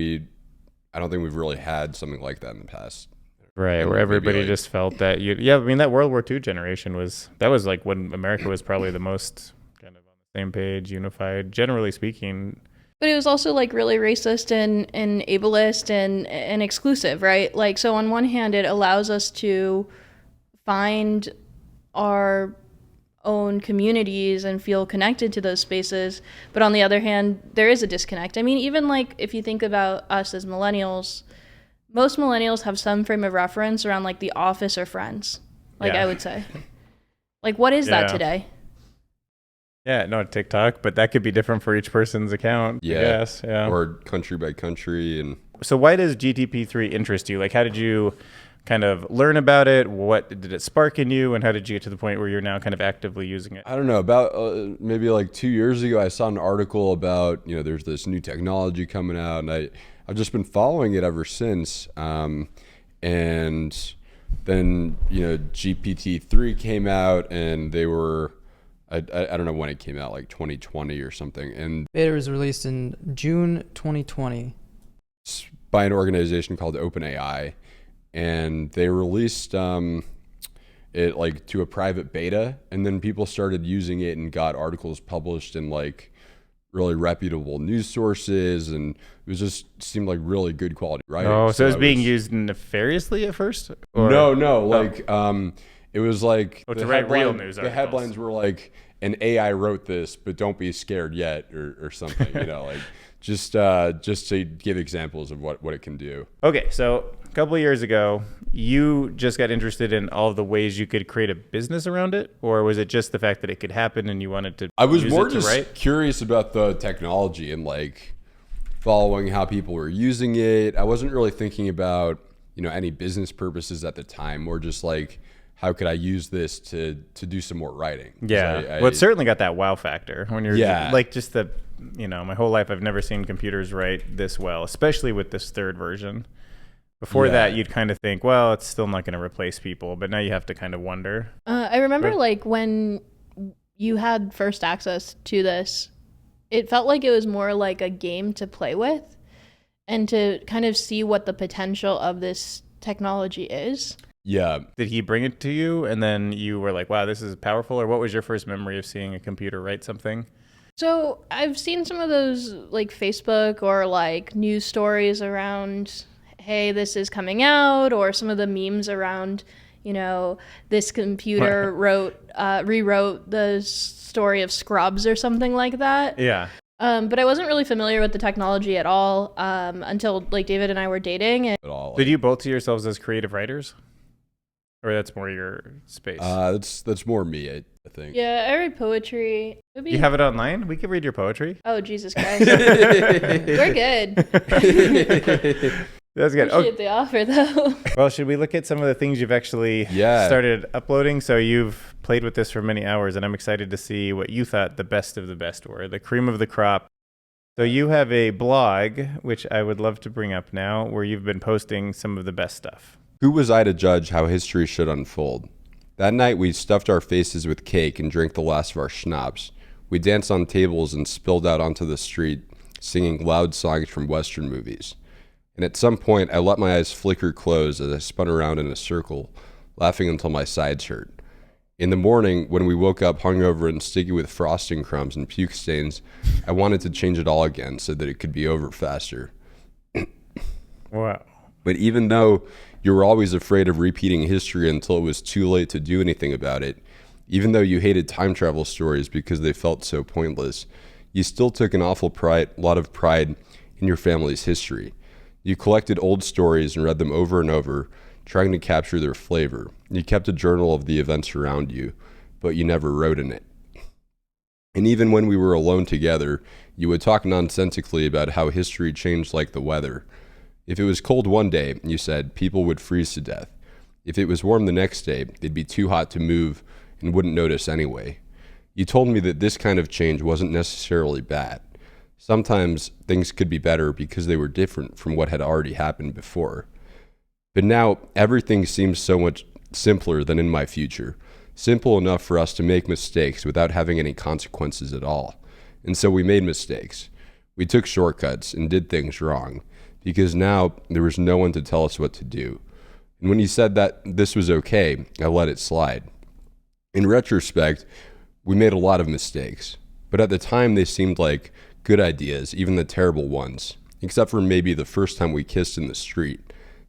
I don't think we've really had something like that in the past. Right, where everybody just felt that I mean, that World War II generation was like when America was probably the most kind of on the same page, unified, generally speaking. But it was also like really racist and ableist and exclusive, right? Like, so on one hand, it allows us to find our own communities and feel connected to those spaces. But on the other hand, there is a disconnect. I mean, even like if you think about us as millennials, most millennials have some frame of reference around like The Office or Friends. Like, I would say. Like, what is that today? Yeah, no, TikTok, but that could be different for each person's account. Yeah. I guess, yeah. Or country by country. And so why does GTP3 interest you? Like, how did you kind of learn about it? What did it spark in you? And how did you get to the point where you're now kind of actively using it? I don't know, about maybe like 2 years ago, I saw an article about, there's this new technology coming out, and I've just been following it ever since. And then, GPT-3 came out, and they were, I don't know when it came out, like 2020 or something. And beta was released in June 2020. By an organization called OpenAI. And they released it like to a private beta, and then people started using it and got articles published in like really reputable news sources, and it was just seemed like really good quality writing. Oh, so it was being used nefariously at first? Or? No, like it was like to write real news articles. The headlines were like, an AI wrote this, but don't be scared yet, or something, like just to give examples of what it can do. Okay, so a couple of years ago, you just got interested in all of the ways you could create a business around it, or was it just the fact that it could happen and you wanted to? I was use more it just to write? Curious about the technology and like following how people were using it. I wasn't really thinking about any business purposes at the time, or just like how could I use this to do some more writing? 'Cause Yeah. Well, it's certainly got that wow factor when you're like just the, my whole life I've never seen computers write this well, especially with this third version. Before that, you'd kind of think, well, it's still not going to replace people, but now you have to kind of wonder. I remember like when you had first access to this, it felt like it was more like a game to play with and to kind of see what the potential of this technology is. Yeah. Did he bring it to you and then you were like, wow, this is powerful? Or what was your first memory of seeing a computer write something? So I've seen some of those like Facebook or like news stories around, hey, this is coming out, or some of the memes around, this computer rewrote the story of Scrubs or something like that. Yeah. But I wasn't really familiar with the technology at all until like David and I were dating. And did you both see yourselves as creative writers? Or that's more your space? That's more me, I think. Yeah, I read poetry. You have it online? We could read your poetry. Oh, Jesus Christ. We're good. That's good. Appreciate the offer, though. Well, should we look at some of the things you've actually started uploading? So you've played with this for many hours, and I'm excited to see what you thought the best of the best were, the cream of the crop. So you have a blog, which I would love to bring up now, where you've been posting some of the best stuff. Who was I to judge how history should unfold? That night, we stuffed our faces with cake and drank the last of our schnapps. We danced on tables and spilled out onto the street, singing loud songs from Western movies. And at some point, I let my eyes flicker close as I spun around in a circle, laughing until my sides hurt. In the morning, when we woke up hungover and sticky with frosting crumbs and puke stains, I wanted to change it all again so that it could be over faster. Wow. But even though you were always afraid of repeating history until it was too late to do anything about it, even though you hated time travel stories because they felt so pointless, you still took an lot of pride in your family's history. You collected old stories and read them over and over, trying to capture their flavor. You kept a journal of the events around you, but you never wrote in it. And even when we were alone together, you would talk nonsensically about how history changed like the weather. If it was cold one day, you said, people would freeze to death. If it was warm the next day, they'd be too hot to move and wouldn't notice anyway. You told me that this kind of change wasn't necessarily bad. Sometimes things could be better because they were different from what had already happened before. But now everything seems so much simpler than in my future. Simple enough for us to make mistakes without having any consequences at all. And so we made mistakes. We took shortcuts and did things wrong because now there was no one to tell us what to do. And when you said that this was okay, I let it slide. In retrospect, we made a lot of mistakes, but at the time they seemed like good ideas, even the terrible ones, except for maybe the first time we kissed in the street.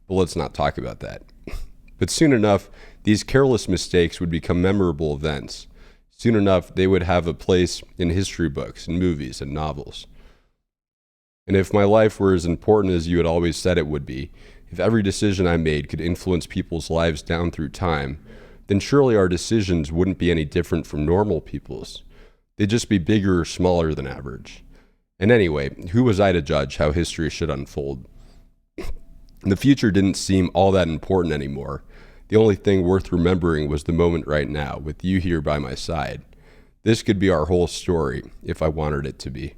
But let's not talk about that. But soon enough, these careless mistakes would become memorable events. Soon enough, they would have a place in history books and movies and novels. And if my life were as important as you had always said it would be, if every decision I made could influence people's lives down through time, then surely our decisions wouldn't be any different from normal people's. They'd just be bigger or smaller than average. And anyway, who was I to judge how history should unfold? The future didn't seem all that important anymore. The only thing worth remembering was the moment right now, with you here by my side. This could be our whole story, if I wanted it to be.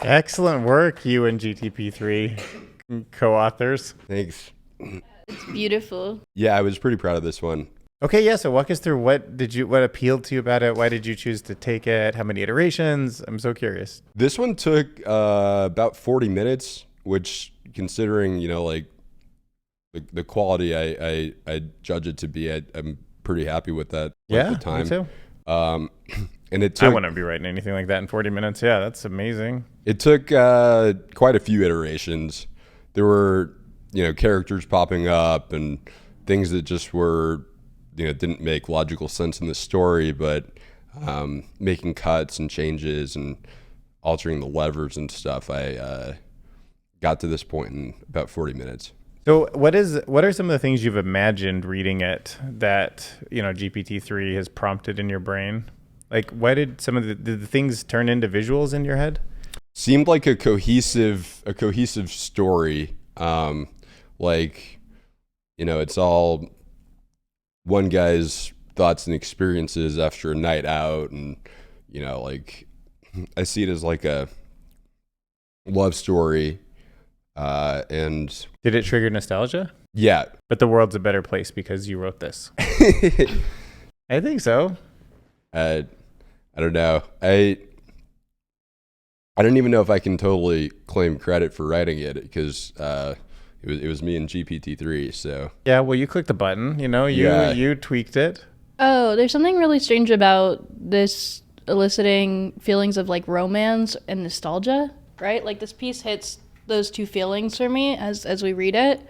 Excellent work, you and GTP3 co-authors. Thanks. It's beautiful. Yeah, I was pretty proud of this one. Okay, yeah, so walk us through what appealed to you about it? Why did you choose to take it? How many iterations? I'm so curious. This one took about 40 minutes, which considering, like the quality I judge it to be, I'm pretty happy with that at the time. Me too. And it took, I wouldn't be writing anything like that in 40 minutes. Yeah, that's amazing. It took quite a few iterations. There were, characters popping up and things that just were, didn't make logical sense in the story, but making cuts and changes and altering the levers and stuff. I got to this point in about 40 minutes. So what are some of the things you've imagined reading it that, GPT-3 has prompted in your brain? Like, why did did the things turn into visuals in your head? Seemed like a cohesive story. It's all one guy's thoughts and experiences after a night out, and like I see it as like a love story, and Did it trigger nostalgia? yeah. But the world's a better place because you wrote this. I think so. I don't know. I don't even know if I can totally claim credit for writing it, because it was me and GPT-3. So Yeah, well, you clicked the button, you tweaked it. Oh, there's something really strange about this eliciting feelings of like romance and nostalgia, right? Like this piece hits those two feelings for me as we read it,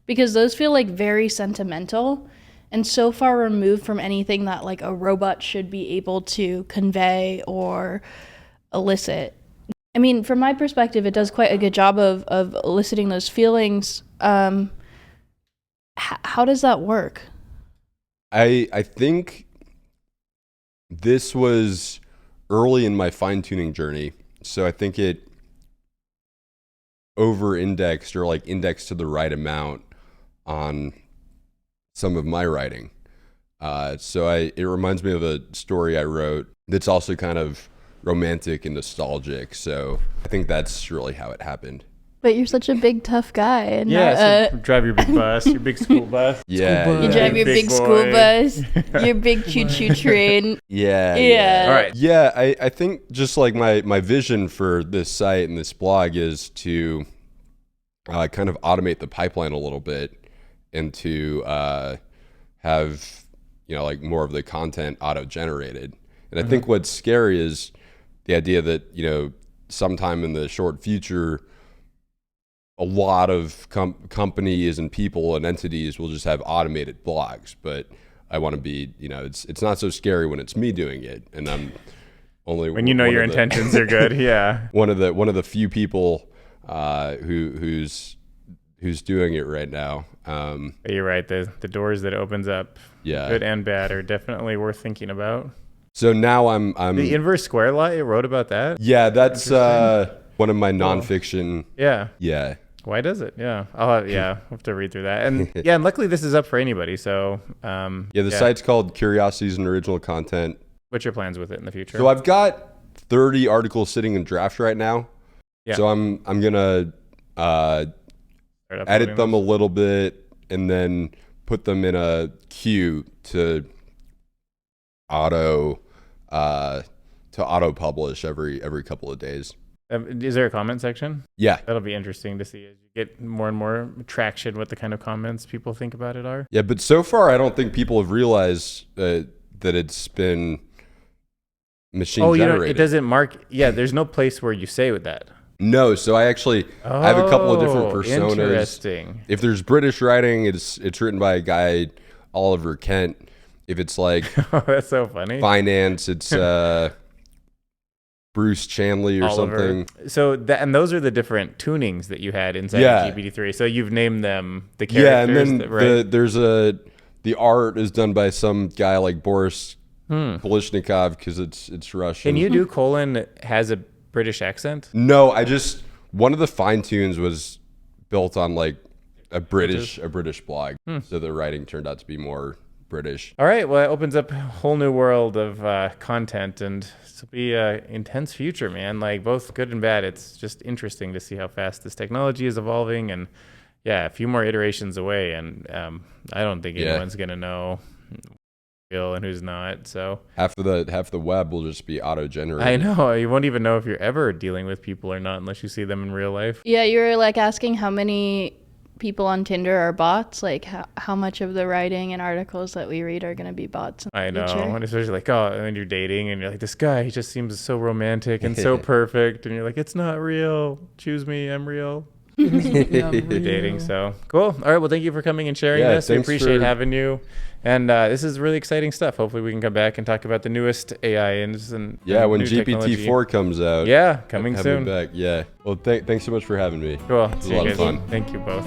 because those feel like very sentimental and so far removed from anything that like a robot should be able to convey or elicit. I mean, from my perspective, it does quite a good job of eliciting those feelings. How does that work? I think this was early in my fine-tuning journey. So I think it over-indexed, or like indexed to the right amount on some of my writing. So it reminds me of a story I wrote that's also kind of romantic and nostalgic. So I think that's really how it happened. But you're such a big, tough guy. And Yeah, so drive your big bus, your big school bus. Yeah. you drive your big school bus, your big choo-choo train. Yeah. All right. Yeah, I think just like my vision for this site and this blog is to kind of automate the pipeline a little bit, and to have like more of the content auto-generated. And I think what's scary is the idea that sometime in the short future, a lot of companies and people and entities will just have automated blogs. But I want to be, it's not so scary when it's me doing it, and I'm only When your intentions are good, yeah. one of the few people who's doing it right now. But you're right. The doors that it opens up, Yeah. good and bad, are definitely worth thinking about. So now I'm The inverse square law, it wrote about that. yeah, that's one of my nonfiction. Yeah. Yeah. Why does it? Yeah. I'll have to read through that. And yeah, and luckily this is up for anybody. So The site's called Curiosities and Original Content. what's your plans with it in the future? So I've got 30 articles sitting in draft right now. Yeah. So I'm gonna Start uploading edit them a those. little bit, and then put them in a queue to auto publish every couple of days. Is there a comment section? Yeah. That'll be interesting to see as you get more and more traction what the kind of comments people think about it are. Yeah, but so far I don't think people have realized that it's been machine generated. It doesn't mark. Yeah, there's no place where you say with that. No, so I have a couple of different personas. Interesting. If there's British writing, it's written by a guy, Oliver Kent. If it's like Oh, that's so funny. finance, it's Bruce Chanley or Oliver. something. So and those are the different tunings that you had inside Yeah. GPT-3. So you've named them the Yeah, and characters. then right? there's the art is done by some guy like Boris Polishnikov, because it's Russian. Can you do colon has a British accent? No, one of the fine tunes was built on like a British blog, so the writing turned out to be more British. All right. Well, it opens up a whole new world of content, and this will be an intense future, man. Like both good and bad. It's just interesting to see how fast this technology is evolving, and yeah, a few more iterations away, and I don't think anyone's gonna know who's real and who's not. So Half the web will just be auto generated. I know you won't even know if you're ever dealing with people or not unless you see them in real life. Yeah, you were like asking how many people on Tinder are bots. Like how much of the writing and articles that we read are going to be bots in the I know, future? and especially like when you're dating and you're like, this guy, he just seems so romantic and so perfect, and you're like, it's not real. Choose me, I'm real. You're dating, so cool. All right, well, thank you for coming and sharing Yeah, this. We thanks appreciate for- having you, and this is really exciting stuff. Hopefully, we can come back and talk about the newest AI and Yeah, when new technology. GPT-4 comes out. Yeah, coming have me soon. back. Yeah. Well, thanks so much for having me. Cool. It was See a you lot of guys. fun. Thank you both.